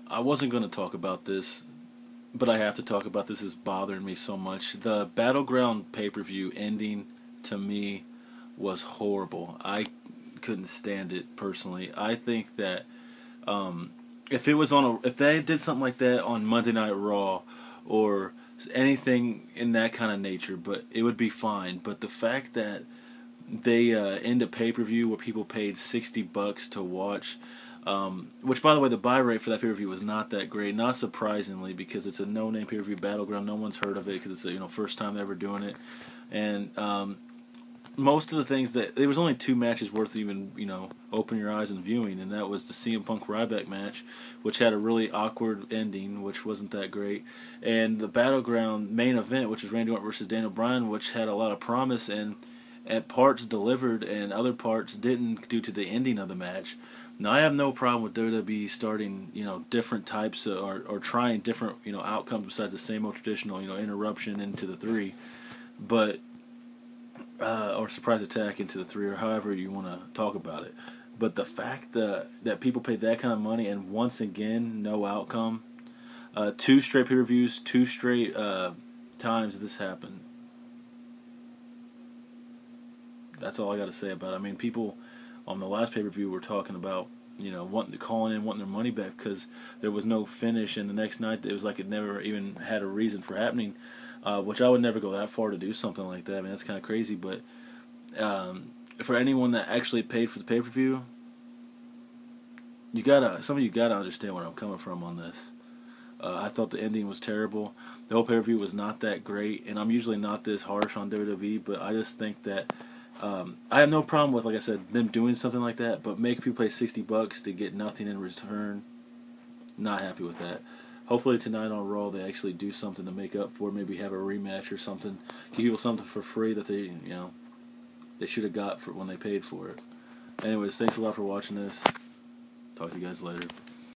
I wasn't going to talk about this, but I have to talk about this. It's bothering me so much. The Battleground pay-per-view ending, to me, was horrible. I couldn't stand it, personally. I think that if they did something like that on Monday Night Raw, or anything in that kind of nature, but it would be fine. But the fact that they end a pay-per-view where people paid $60 to watch, which, by the way, the buy rate for that pay-per-view was not that great, not surprisingly, because it's a no-name pay-per-view, Battleground. No one's heard of it because it's a first time ever doing it. And most of the things there was only 2 matches worth even open your eyes and viewing, and that was the CM Punk Ryback match, which had a really awkward ending, which wasn't that great, and the Battleground main event, which was Randy Orton versus Daniel Bryan, which had a lot of promise and at parts delivered and other parts didn't due to the ending of the match. Now, I have no problem with WWE starting different types or trying different outcomes besides the same old traditional interruption into the 3, but or surprise attack into the 3, or however you want to talk about it. But the fact that people paid that kind of money and once again no outcome, 2 straight pay-per-views, 2 straight times this happened. That's all I got to say about it. I mean, people on the last pay-per-view were talking about wanting their money back because there was no finish, and the next night it was like it never even had a reason for happening. Which I would never go that far to do something like that. I mean, that's kind of crazy. But for anyone that actually paid for the pay-per-view, some of you gotta understand where I'm coming from on this. I thought the ending was terrible. The whole pay-per-view was not that great, and I'm usually not this harsh on WWE, but I just think that I have no problem with, like I said, them doing something like that. But make people pay $60 to get nothing in return. Not happy with that. Hopefully tonight on Raw they actually do something to make up for it. Maybe have a rematch or something. Give people something for free that they should have got for when they paid for it. Anyways, thanks a lot for watching this. Talk to you guys later.